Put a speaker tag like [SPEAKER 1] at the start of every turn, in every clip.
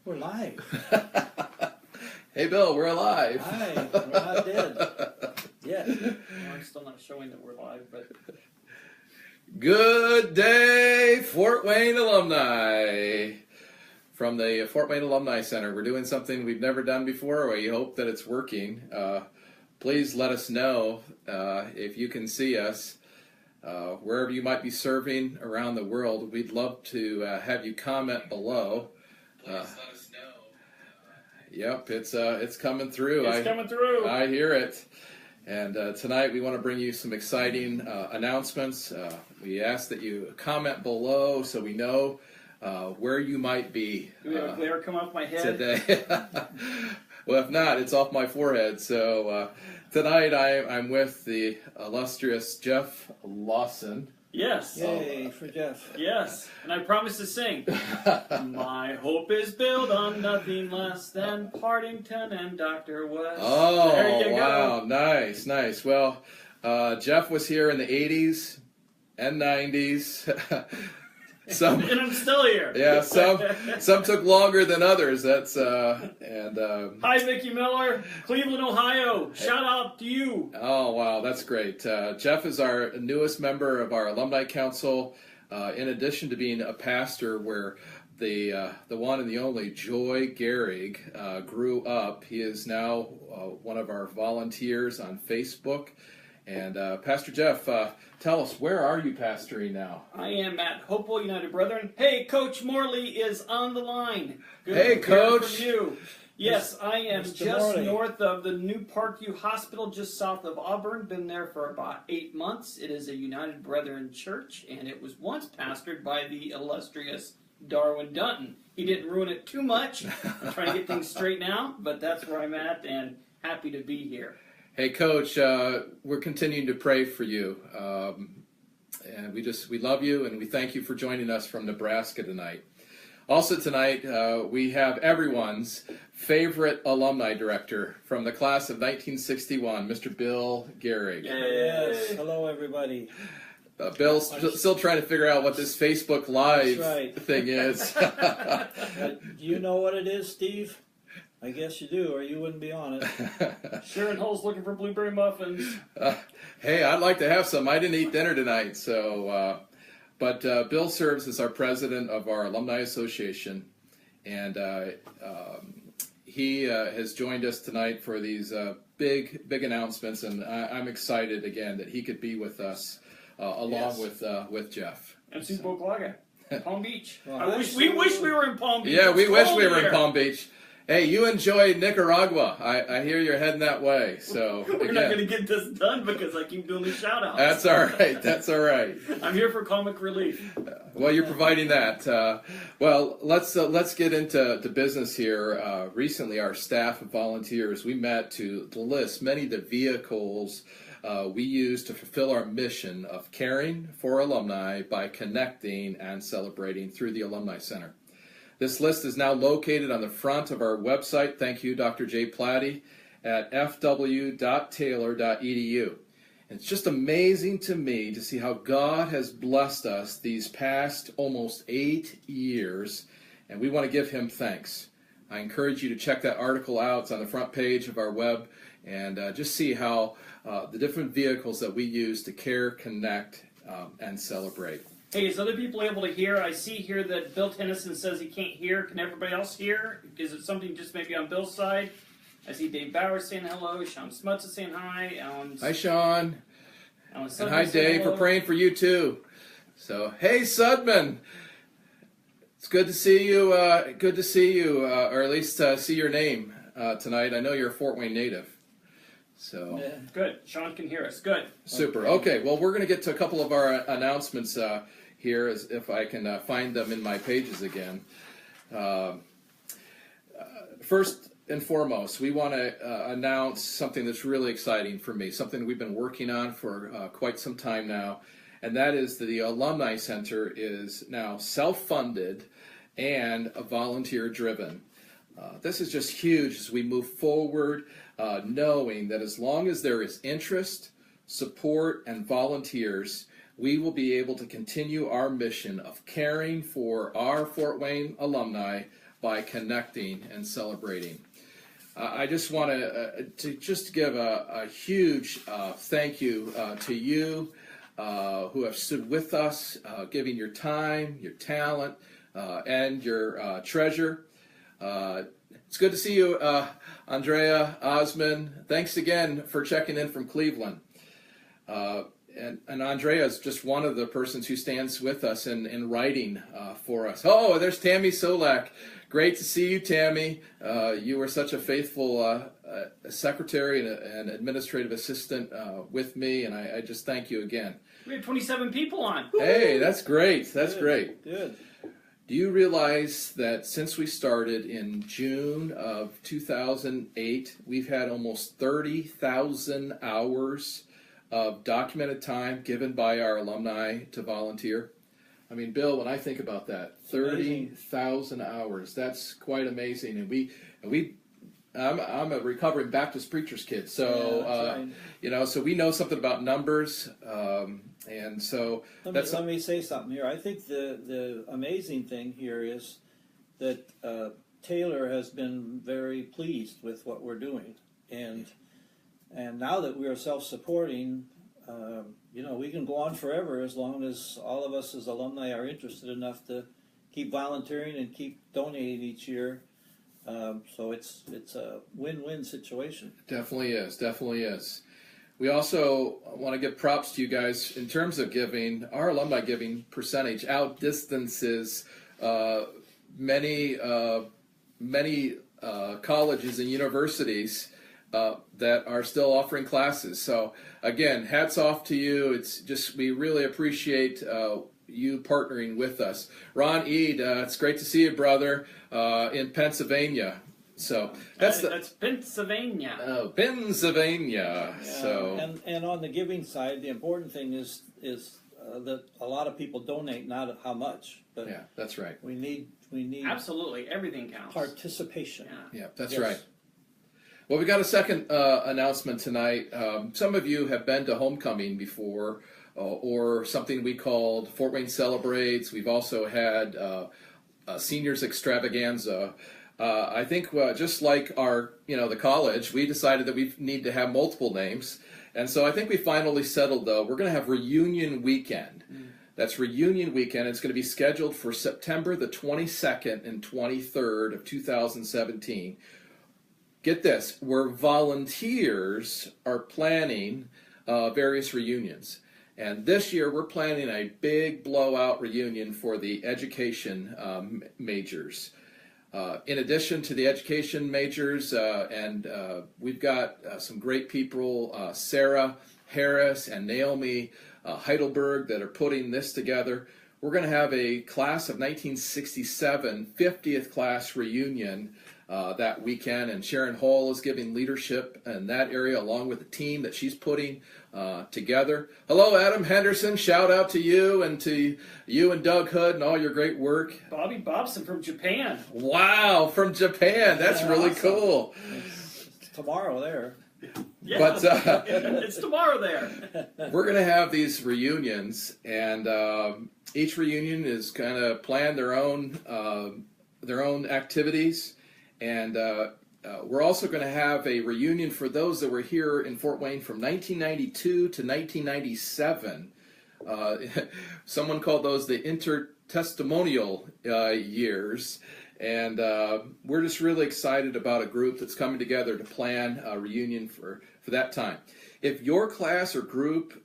[SPEAKER 1] We're live.
[SPEAKER 2] Hey, Bill, we're alive.
[SPEAKER 1] Hi, we're not dead. Yet.
[SPEAKER 3] Well, I'm still not showing that we're live, but
[SPEAKER 2] Good day, Fort Wayne alumni. From the Fort Wayne Alumni Center, we're doing something we've never done before. We hope that it's working. Please let us know if you can see us wherever you might be serving around the world. We'd love to have you comment below. Please let us know. Yep, it's coming through.
[SPEAKER 3] it's coming through.
[SPEAKER 2] I hear it. And tonight we want to bring you some exciting announcements. We ask that you comment below so we know where you might be.
[SPEAKER 3] Do we have a glare come off my head?
[SPEAKER 2] Today. Well, if not, it's off my forehead. So tonight I'm with the illustrious Jeff Lawson.
[SPEAKER 3] Yes.
[SPEAKER 1] Yay for Jeff.
[SPEAKER 3] Yes. And I promise to sing. My hope is built on nothing less than Partington and Dr. West.
[SPEAKER 2] Oh,
[SPEAKER 3] there you
[SPEAKER 2] wow.
[SPEAKER 3] go.
[SPEAKER 2] Nice, nice. Well, Jeff was here in the 80s and 90s.
[SPEAKER 3] And I'm still here.
[SPEAKER 2] Yeah, some took longer than others. That's
[SPEAKER 3] Hi, Vicki Miller, Cleveland, Ohio. Shout out to you.
[SPEAKER 2] Oh, wow, that's great. Jeff is our newest member of our alumni council. In addition to being a pastor, where the one and the only Joy Gerig grew up, he is now one of our volunteers on Facebook. And Pastor Jeff, tell us, where are you pastoring now?
[SPEAKER 3] I am at Hopewell United Brethren. Hey, Coach Morley is on the line. Good
[SPEAKER 2] Hey,
[SPEAKER 3] to hear
[SPEAKER 2] Coach.
[SPEAKER 3] from you. Yes, I am
[SPEAKER 1] Mr.
[SPEAKER 3] just
[SPEAKER 1] Morley.
[SPEAKER 3] north of the New Parkview Hospital, just south of Auburn. Been there for about 8 months. It is a United Brethren church, and it was once pastored by the illustrious Darwin Dunton. He didn't ruin it too much. I'm trying to get things straight now, but that's where I'm at, and happy to be here.
[SPEAKER 2] Hey, Coach, we're continuing to pray for you. And we love you, and we thank you for joining us from Nebraska tonight. Also tonight, we have everyone's favorite alumni director from the class of 1961, Mr. Bill Gerig.
[SPEAKER 1] Yes. Hello, everybody.
[SPEAKER 2] Bill's still trying to figure out what this Facebook Live
[SPEAKER 1] That's right.
[SPEAKER 2] thing is.
[SPEAKER 1] Do you know what it is, Steve? I guess you do, or you wouldn't be on it.
[SPEAKER 3] Sharon Hull's looking for blueberry muffins.
[SPEAKER 2] Hey, I'd like to have some. I didn't eat dinner tonight, so. But Bill serves as our president of our alumni association, and he has joined us tonight for these big announcements. And I'm excited again that he could be with us along with Jeff.
[SPEAKER 3] And Sue Boklaga, Palm Beach.
[SPEAKER 1] Well,
[SPEAKER 3] we wish we were in Palm Beach.
[SPEAKER 2] Yeah, we
[SPEAKER 3] It's
[SPEAKER 2] wish
[SPEAKER 3] cold
[SPEAKER 2] we were in
[SPEAKER 3] here.
[SPEAKER 2] Palm Beach. Hey, you enjoy Nicaragua. I hear you're heading that way. So
[SPEAKER 3] We're
[SPEAKER 2] again,
[SPEAKER 3] not going to get this done because I keep doing the shout-outs.
[SPEAKER 2] that's all right. That's all right.
[SPEAKER 3] I'm here for comic relief.
[SPEAKER 2] Well, you're providing that. Well, let's get into business here. Recently, our staff of volunteers, we met to list many of the vehicles we use to fulfill our mission of caring for alumni by connecting and celebrating through the Alumni Center. This list is now located on the front of our website. Thank you, Dr. J. Platty, at fw.taylor.edu. It's just amazing to me to see how God has blessed us these past almost 8 years, and we want to give him thanks. I encourage you to check that article out. It's on the front page of our web, and just see how the different vehicles that we use to care, connect, and celebrate.
[SPEAKER 3] Hey, is other people able to hear? I see here that Bill Tennyson says he can't hear. Can everybody else hear? Is it something just maybe on Bill's side? I see Dave Bauer saying hello. Sean Smuts is saying hi.
[SPEAKER 2] Hi, Sean.
[SPEAKER 3] Alan
[SPEAKER 2] And hi, Dave. We're praying for you, too. So, hey, Sudman. It's good to see you. Or at least see your name tonight. I know you're a Fort Wayne native. So
[SPEAKER 1] Yeah.
[SPEAKER 3] Good. Sean can hear us. Good.
[SPEAKER 2] super. Okay. Well, we're going to get to a couple of our announcements here, as if I can find them in my pages again. First and foremost, we want to announce something that's really exciting for me, something we've been working on for quite some time now, and that is that the Alumni Center is now self-funded and volunteer-driven. This is just huge as we move forward, knowing that as long as there is interest, support, and volunteers, we will be able to continue our mission of caring for our Fort Wayne alumni by connecting and celebrating. I just want to just give a huge thank you to you who have stood with us, giving your time, your talent, and your treasure. It's good to see you, Andrea, Osmond. Thanks again for checking in from Cleveland. And Andrea is just one of the persons who stands with us in writing for us. Oh, there's Tammy Solak. Great to see you, Tammy. You were such a faithful secretary and administrative assistant with me, and I just thank you again.
[SPEAKER 3] We had 27 people on.
[SPEAKER 2] Hey, that's great. That's
[SPEAKER 1] Good,
[SPEAKER 2] great.
[SPEAKER 1] Good.
[SPEAKER 2] Do you realize that since we started in June of 2008, we've had almost 30,000 hours of documented time given by our alumni to volunteer? I mean, Bill, when I think about that, 30,000 hours, that's quite amazing. And I'm a recovering Baptist preacher's kid, so
[SPEAKER 1] right.
[SPEAKER 2] you know, so we know something about numbers, and so
[SPEAKER 1] Let me say something here. I think the amazing thing here is that Taylor has been very pleased with what we're doing, and now that we are self-supporting, you know, we can go on forever as long as all of us as alumni are interested enough to keep volunteering and keep donating each year. So it's a win-win situation.
[SPEAKER 2] Definitely is. Definitely is. We also want to give props to you guys in terms of giving. Our alumni giving percentage outdistances many colleges and universities that are still offering classes. So again, hats off to you. It's just, we really appreciate you partnering with us. Ron Ead, it's great to see you, brother, in Pennsylvania. So that's
[SPEAKER 3] Pennsylvania.
[SPEAKER 2] Oh, Pennsylvania.
[SPEAKER 1] Yeah,
[SPEAKER 2] So
[SPEAKER 1] and on the giving side, the important thing is that a lot of people donate, not how much, but
[SPEAKER 2] yeah, that's right.
[SPEAKER 1] we need
[SPEAKER 3] Absolutely, everything counts.
[SPEAKER 1] participation.
[SPEAKER 3] Yeah.
[SPEAKER 2] Yeah, that's
[SPEAKER 1] Yes.
[SPEAKER 2] right. Well, we got a second announcement tonight. Some of you have been to homecoming before, or something we called Fort Wayne Celebrates. We've also had a seniors extravaganza. I think just like our, the college, we decided that we need to have multiple names, and so I think we finally settled though. We're going to have Reunion Weekend. That's Reunion Weekend. It's going to be scheduled for September the 22nd and 23rd of 2017. Get this, where volunteers are planning various reunions. And this year we're planning a big blowout reunion for the education majors. In addition to the education majors, we've got some great people, Sarah Harris and Naomi Heidelberg, that are putting this together. We're going to have a class of 1967 50th class reunion that weekend, and Sharon Hall is giving leadership in that area along with the team that she's putting together. Hello, Adam Henderson. Shout out to you and Doug Hood and all your great work.
[SPEAKER 3] Bobby Bobson from Japan.
[SPEAKER 2] Wow, from Japan. That's really
[SPEAKER 1] awesome.
[SPEAKER 2] cool.
[SPEAKER 1] It's tomorrow there.
[SPEAKER 3] Yeah,
[SPEAKER 2] But
[SPEAKER 3] it's tomorrow there.
[SPEAKER 2] we're going to have these reunions, and each reunion is kind of plan their own activities. And we're also going to have a reunion for those that were here in Fort Wayne from 1992 to 1997. Someone called those the intertestamental years. And we're just really excited about a group that's coming together to plan a reunion for that time. If your class or group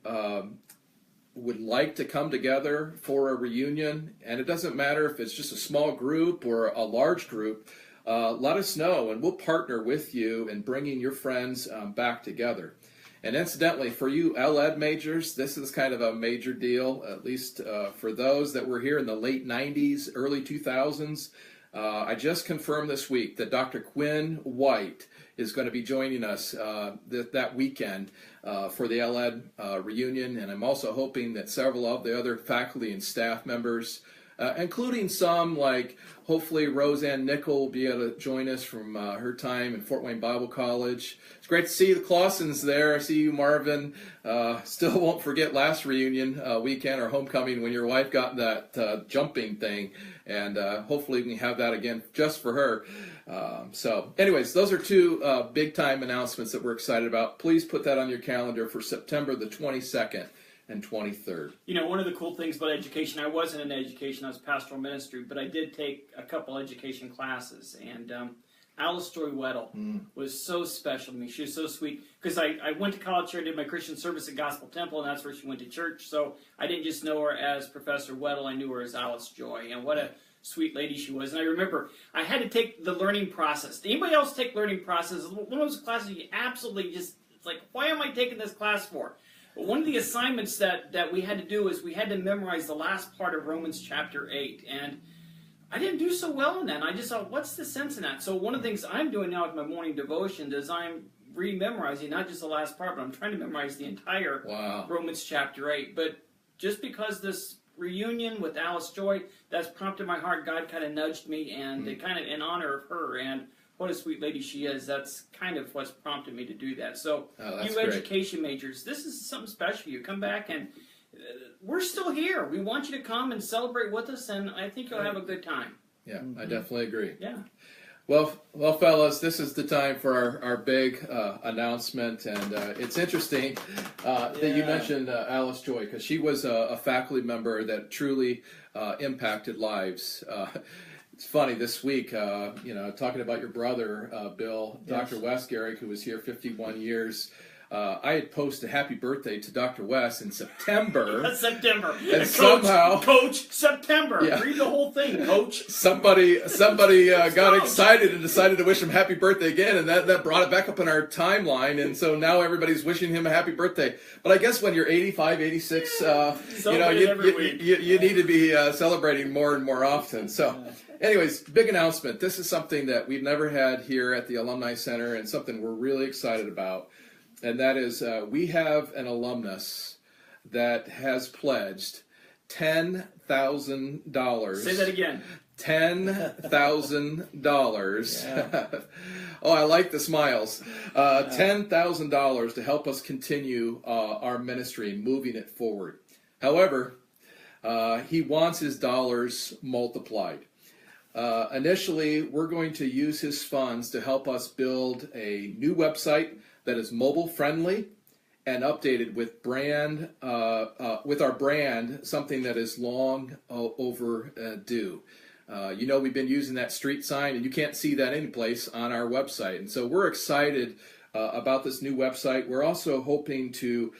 [SPEAKER 2] would like to come together for a reunion, and it doesn't matter if it's just a small group or a large group, let us know, and we'll partner with you in bringing your friends back together. And incidentally, for you LED majors, this is kind of a major deal, at least for those that were here in the late 90s, early 2000s. I just confirmed this week that Dr. Quinn White is going to be joining us that weekend for the LED reunion, and I'm also hoping that several of the other faculty and staff members including some like hopefully Roseanne Nickel will be able to join us from her time in Fort Wayne Bible College. It's great to see the Clausens there. I see you, Marvin. Still won't forget last reunion weekend or homecoming when your wife got that jumping thing, and hopefully we can have that again just for her. So anyways, those are two big time announcements that we're excited about. Please put that on your calendar for September the 22nd and 23rd.
[SPEAKER 3] You know, one of the cool things about education, I wasn't in education, I was pastoral ministry, but I did take a couple education classes, and Alice Joy Weddle was so special to me. She was so sweet, because I went to college here, I did my Christian service at Gospel Temple, and that's where she went to church, so I didn't just know her as Professor Weddle, I knew her as Alice Joy, and what a sweet lady she was. And I remember I had to take the learning process. Did anybody else take learning process? One of those classes you absolutely just, it's like, why am I taking this class for? But one of the assignments that we had to do is we had to memorize the last part of Romans chapter 8. And I didn't do so well in that. And I just thought, what's the sense in that? So one of the things I'm doing now with my morning devotion is I'm re-memorizing not just the last part, but I'm trying to memorize the entire Romans chapter 8. But just because this reunion with Alice Joy, that's prompted my heart. God kind of nudged me, and kind of in honor of her, and what a sweet lady she is. That's kind of what's prompted me to do that. So, you education majors, this is something special for you. Come back, and we're still here. We want you to come and celebrate with us, and I think you'll have a good time.
[SPEAKER 2] Yeah, I definitely agree.
[SPEAKER 3] Yeah.
[SPEAKER 2] Well, fellas, this is the time for our big announcement, and it's interesting that you mentioned Alice Joy, because she was a faculty member that truly impacted lives. It's funny, this week, talking about your brother, Bill, yes. Dr. Wes Gerig, who was here 51 years, I had posted a happy birthday to Dr. Wes in September.
[SPEAKER 3] September.
[SPEAKER 2] And Coach, somehow...
[SPEAKER 3] Coach, September. Yeah. Read the whole thing, Coach.
[SPEAKER 2] Somebody got excited and decided to wish him happy birthday again, and that brought it back up in our timeline, and so now everybody's wishing him a happy birthday. But I guess when you're 85, 86, you need to be celebrating more and more often. So anyways, big announcement. This is something that we've never had here at the Alumni Center, and something we're really excited about. And that is, we have an alumnus that has pledged $10,000.
[SPEAKER 3] Say that again.
[SPEAKER 2] $10,000. Yeah. Oh, I like the smiles. $10,000 to help us continue our ministry, moving it forward. However, he wants his dollars multiplied. Initially, we're going to use his funds to help us build a new website that is mobile friendly and updated with our brand, something that is long overdue. We've been using that street sign, and you can't see that anyplace on our website. And so we're excited about this new website. We're also hoping to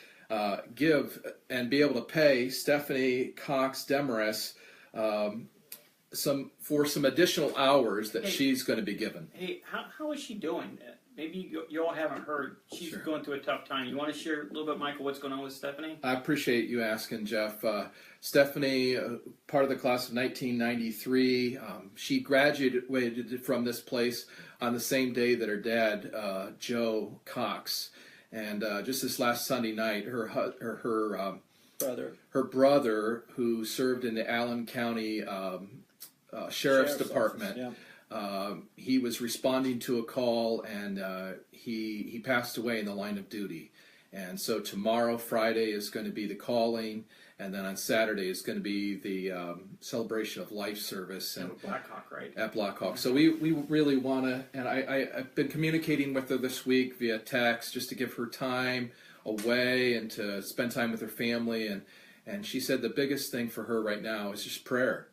[SPEAKER 2] give and be able to pay Stephanie Cox Demarest for some additional hours that she's going to be given.
[SPEAKER 3] Hey, how is she doing? Maybe you all haven't heard. She's going through a tough time. You want to share a little bit, Michael, what's going on with Stephanie?
[SPEAKER 2] I appreciate you asking, Jeff. Stephanie, part of the class of 1993, she graduated from this place on the same day that her dad, Joe Cox. And just this last Sunday night, her brother, who served in the Allen County Sheriff's Department,
[SPEAKER 1] Office,
[SPEAKER 2] he was responding to a call, and he passed away in the line of duty. And so tomorrow, Friday, is going to be the calling, and then on Saturday is going to be the celebration of life service. And
[SPEAKER 3] Blackhawk, right?
[SPEAKER 2] At Blackhawk. So we really want to, and I've been communicating with her this week via text just to give her time away and to spend time with her family. And she said the biggest thing for her right now is just prayer.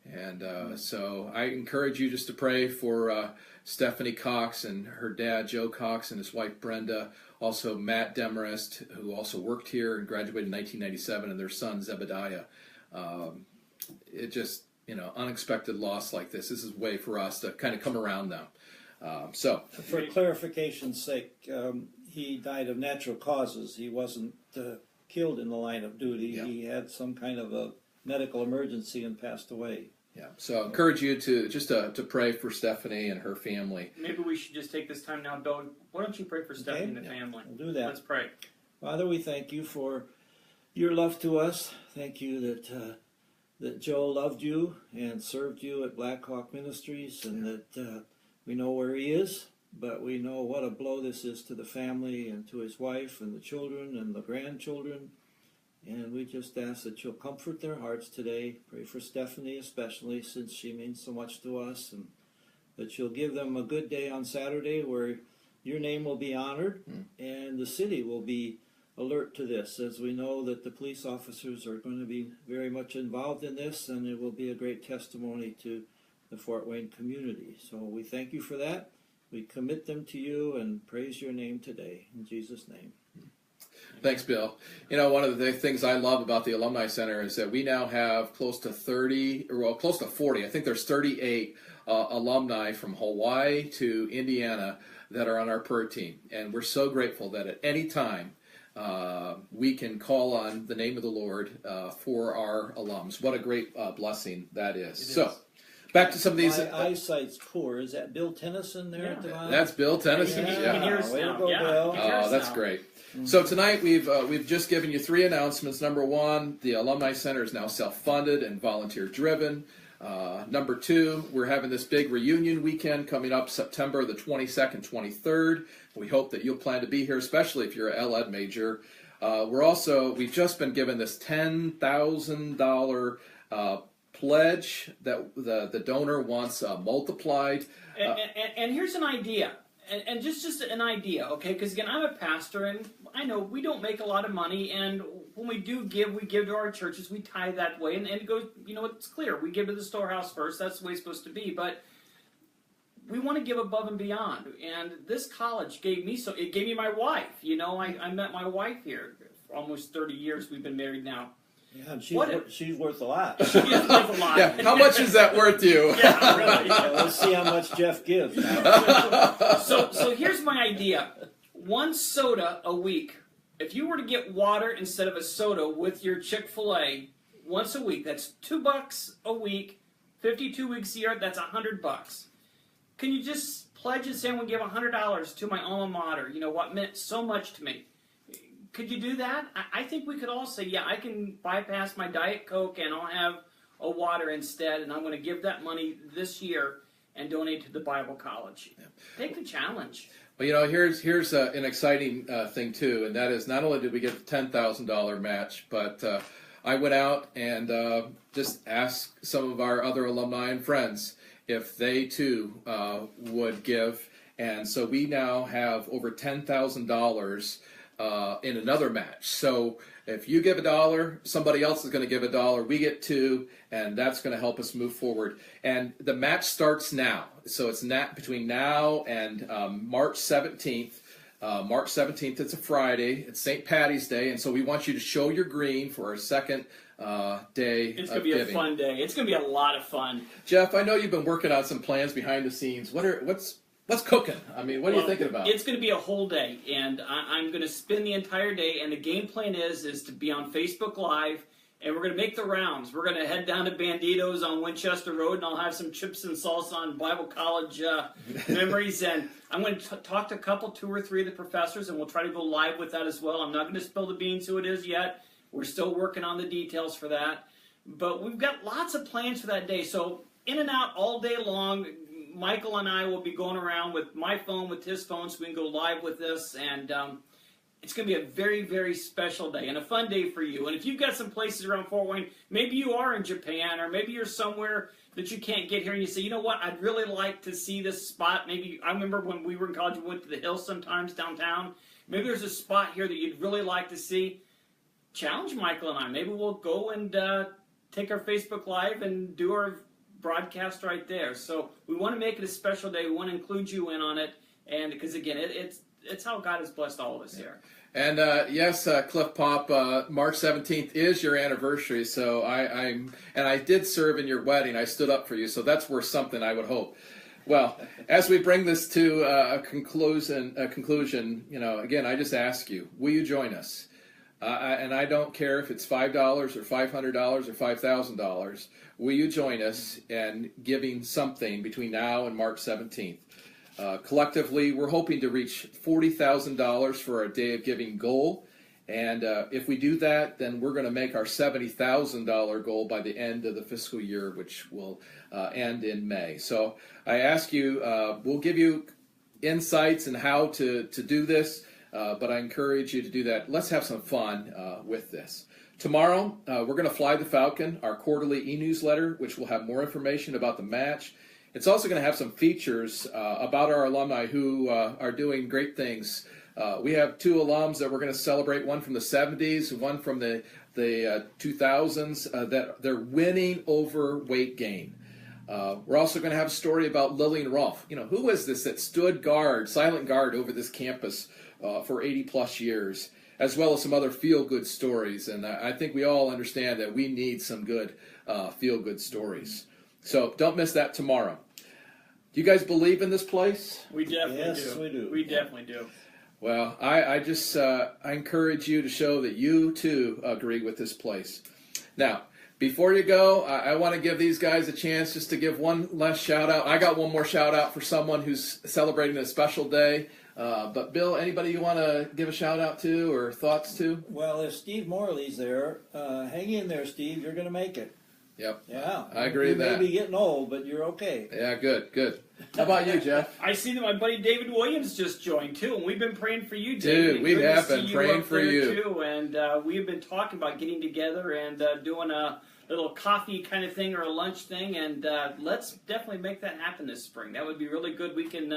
[SPEAKER 2] And so I encourage you just to pray for Stephanie Cox and her dad, Joe Cox, and his wife, Brenda. Also, Matt Demarest, who also worked here and graduated in 1997, and their son, Zebediah. It just, unexpected loss like this. This is a way for us to kind of come around now.
[SPEAKER 1] For clarification's sake, he died of natural causes. He wasn't killed in the line of duty. Yeah. He had some kind of a medical emergency and passed away.
[SPEAKER 2] Yeah, so I encourage you to pray for Stephanie and her family.
[SPEAKER 3] Maybe we should just take this time now, Bill. Why don't you pray for Stephanie and the family?
[SPEAKER 1] We'll do that.
[SPEAKER 3] Let's pray.
[SPEAKER 1] Father, we thank you for your love to us. Thank you that Joe loved you and served you at Black Hawk Ministries, and that we know where he is, but we know what a blow this is to the family and to his wife and the children and the grandchildren. And we just ask that you'll comfort their hearts today. Pray for Stephanie especially, since she means so much to us, and that you'll give them a good day on Saturday where your name will be honored and the city will be alert to this, as we know that the police officers are going to be very much involved in this, and it will be a great testimony to the Fort Wayne community. So we thank you for that. We commit them to you and praise your name today. In Jesus' name.
[SPEAKER 2] Thanks, Bill. You know, one of the things I love about the Alumni Center is that we now have close to 40. I think there's 38 alumni from Hawaii to Indiana that are on our PER team. And we're so grateful that at any time we can call on the name of the Lord for our alums. What a great blessing that is. Back to some of these.
[SPEAKER 1] My eyesight's poor. Is that Bill Tennyson there at the bottom?
[SPEAKER 2] That's Bill Tennyson.
[SPEAKER 3] You can hear us
[SPEAKER 1] Way to
[SPEAKER 3] now.
[SPEAKER 1] go, Bill.
[SPEAKER 2] Oh, that's great. So tonight we've just given you 3 announcements. Number 1, the Alumni Center is now self-funded and volunteer-driven. Number 2, we're having this big reunion weekend coming up September the 22nd, 23rd. We hope that you'll plan to be here, especially if you're a L.Ed major. We've just been given this $10,000 pledge that the donor wants multiplied.
[SPEAKER 3] And here's an idea. And just an idea, okay? Because again, I'm a pastor, and I know we don't make a lot of money, and when we do give, we give to our churches, we tithe that way, and it goes, you know, it's clear. We give to the storehouse first, that's the way it's supposed to be, but we want to give above and beyond, and this college gave me, it gave me my wife. You know, I met my wife here for almost 30 years, we've been married now.
[SPEAKER 1] Yeah, and she's worth a lot.
[SPEAKER 3] She is worth a lot.
[SPEAKER 2] Yeah, how much is that worth to you?
[SPEAKER 3] Yeah, really.
[SPEAKER 1] Let's see how much Jeff gives now.
[SPEAKER 3] So here's my idea. 1 soda a week. If you were to get water instead of a soda with your Chick-fil-A once a week, that's $2 a week, 52 weeks a year, that's $100. Can you just pledge and say I'm going to give $100 to my alma mater? You know, what meant so much to me. Could you do that? I think we could all say, yeah, I can bypass my Diet Coke and I'll have a water instead, and I'm going to give that money this year and donate to the Bible College. Yeah. Take the challenge.
[SPEAKER 2] Well, you know, here's an exciting thing too, and that is not only did we get the $10,000 match, but I went out and just asked some of our other alumni and friends if they too would give, and so we now have over $10,000 in another match. So if you give $1, somebody else is going to give $1. We get 2, and that's going to help us move forward. And the match starts now. So it's between now and March 17th. March 17th, it's a Friday. It's St. Patty's Day, and so we want you to show your green for our second day
[SPEAKER 3] It's
[SPEAKER 2] of
[SPEAKER 3] going to be
[SPEAKER 2] giving.
[SPEAKER 3] a fun day. It's going to be a lot of fun.
[SPEAKER 2] Jeff, I know you've been working on some plans behind the scenes. What's cooking? I mean, what are you thinking about?
[SPEAKER 3] It's going to be a whole day, and I'm going to spend the entire day, and the game plan is to be on Facebook Live, and we're going to make the rounds. We're going to head down to Banditos on Winchester Road, and I'll have some chips and salsa on Bible College memories, and I'm going to talk to 2 or 3 of the professors, and we'll try to go live with that as well. I'm not going to spill the beans who it is yet. We're still working on the details for that, but we've got lots of plans for that day, so in and out all day long. Michael and I will be going around with my phone, with his phone, so we can go live with this, and it's going to be a very, very special day and a fun day for you. And if you've got some places around Fort Wayne, maybe you are in Japan, or maybe you're somewhere that you can't get here, and you say, you know what, I'd really like to see this spot. Maybe, I remember when we were in college, we went to the Hills sometimes downtown. Maybe there's a spot here that you'd really like to see. Challenge Michael and I. Maybe we'll go and take our Facebook Live and do our broadcast right there. So we want to make it a special day. We want to include you in on it, and because again, it's how God has blessed all of us here.
[SPEAKER 2] And yes, Cliff Pop, March 17th is your anniversary. So I did serve in your wedding. I stood up for you. So that's worth something, I would hope. Well, as we bring this to a conclusion, you know, again, I just ask you, will you join us? And I don't care if it's $5 or $500 or $5,000. Will you join us in giving something between now and March 17th? Collectively, we're hoping to reach $40,000 for our Day of Giving goal. And if we do that, then we're going to make our $70,000 goal by the end of the fiscal year, which will end in May. So I ask you, we'll give you insights on how to do this, but I encourage you to do that. Let's have some fun with this. Tomorrow, we're going to fly the Falcon, our quarterly e-newsletter, which will have more information about the match. It's also going to have some features about our alumni who are doing great things. We have 2 alums that we're going to celebrate, one from the 70s, one from the 2000s, that they're winning over weight gain. We're also going to have a story about Lillian Rolfe. You know, who was this that stood guard, silent guard over this campus for 80 plus years, as well as some other feel-good stories. And I think we all understand that we need some good feel-good stories. So don't miss that tomorrow. Do you guys believe in this place?
[SPEAKER 3] We definitely do.
[SPEAKER 1] Yes, we do.
[SPEAKER 3] We definitely do.
[SPEAKER 2] Well, I just I encourage you to show that you too agree with this place. Now, before you go, I want to give these guys a chance just to give one last shout out. I got one more shout out for someone who's celebrating a special day. But Bill, anybody you want to give a shout out to or thoughts to?
[SPEAKER 1] Well, if Steve Morley's there, hang in there, Steve. You're going to make it.
[SPEAKER 2] Yep.
[SPEAKER 1] Yeah.
[SPEAKER 2] I agree with that.
[SPEAKER 1] You may be getting old, but you're okay.
[SPEAKER 2] Yeah, good. How about you, Jeff?
[SPEAKER 3] I see that my buddy David Williams just joined too, and we've been praying for you, David.
[SPEAKER 2] Dude, we
[SPEAKER 3] Good
[SPEAKER 2] have
[SPEAKER 3] to
[SPEAKER 2] been
[SPEAKER 3] see
[SPEAKER 2] praying
[SPEAKER 3] up
[SPEAKER 2] for
[SPEAKER 3] there,
[SPEAKER 2] you.
[SPEAKER 3] too, and we've been talking about getting together and doing a little coffee kind of thing or a lunch thing, and let's definitely make that happen this spring. That would be really good. We can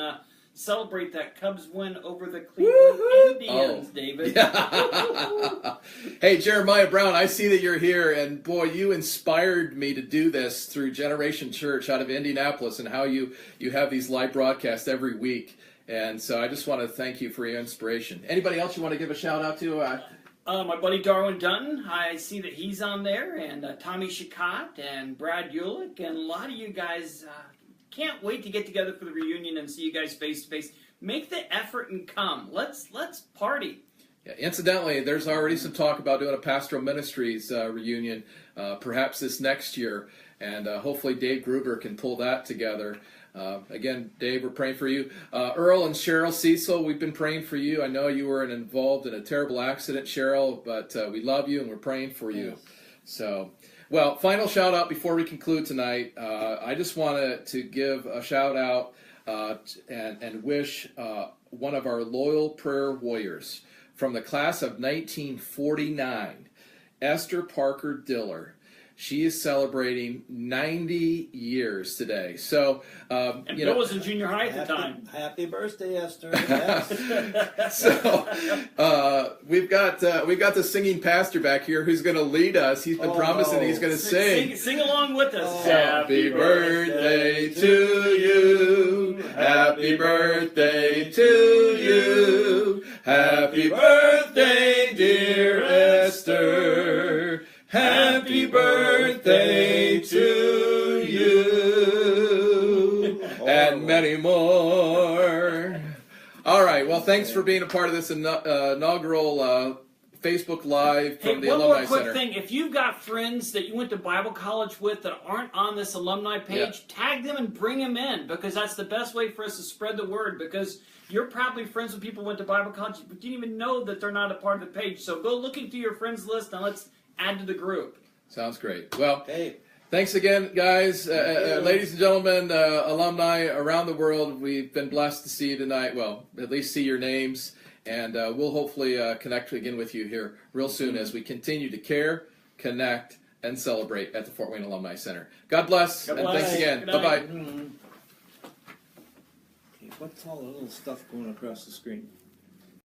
[SPEAKER 3] celebrate that Cubs win over the Cleveland Indians, David.
[SPEAKER 2] Yeah. Hey, Jeremiah Brown, I see that you're here, and boy, you inspired me to do this through Generation Church out of Indianapolis and how you have these live broadcasts every week. And so I just want to thank you for your inspiration. Anybody else you want to give a shout out to?
[SPEAKER 3] My buddy Darwin Dutton, I see that he's on there, and Tommy Chicot and Brad Ulick, and a lot of you guys can't wait to get together for the reunion and see you guys face to face. Make the effort and come. Let's party.
[SPEAKER 2] Yeah, incidentally, there's already some talk about doing a pastoral ministries reunion, perhaps this next year, and hopefully Dave Gruber can pull that together. Again, Dave, we're praying for you. Earl and Cheryl Cecil, we've been praying for you. I know you were involved in a terrible accident, Cheryl, but we love you and we're praying for you.
[SPEAKER 1] Yes.
[SPEAKER 2] So, well, final shout out before we conclude tonight. I just wanted to give a shout out and wish one of our loyal prayer warriors from the class of 1949, Esther Parker Diller. She is celebrating 90 years today. So,
[SPEAKER 3] And Bill was in junior high at the time.
[SPEAKER 1] Happy birthday, Esther. Yes.
[SPEAKER 2] So we've got the singing pastor back here who's going to lead us. He's been promising he's going to sing.
[SPEAKER 3] Sing along with us.
[SPEAKER 2] Happy birthday to you. Happy birthday to you. Happy birthday, dear Esther. Happy birthday to you. And many more. All right. Well, thanks for being a part of this inaugural Facebook Live from the Alumni Center.
[SPEAKER 3] One more quick thing. If you've got friends that you went to Bible college with that aren't on this alumni page, tag them and bring them in, because that's the best way for us to spread the word, because you're probably friends with people who went to Bible college but didn't even know that they're not a part of the page. So go looking through your friends list and let's add to the group.
[SPEAKER 2] Sounds great. Well,
[SPEAKER 1] Hey.
[SPEAKER 2] thanks again, guys. Ladies and gentlemen, alumni around the world, we've been blessed to see you tonight. Well, at least see your names. And we'll hopefully connect again with you here real soon as we continue to care, connect, and celebrate at the Fort Wayne Alumni Center. God bless, and thanks again.
[SPEAKER 3] Good night.
[SPEAKER 2] Bye-bye.
[SPEAKER 1] Okay, what's all the little stuff going across the screen?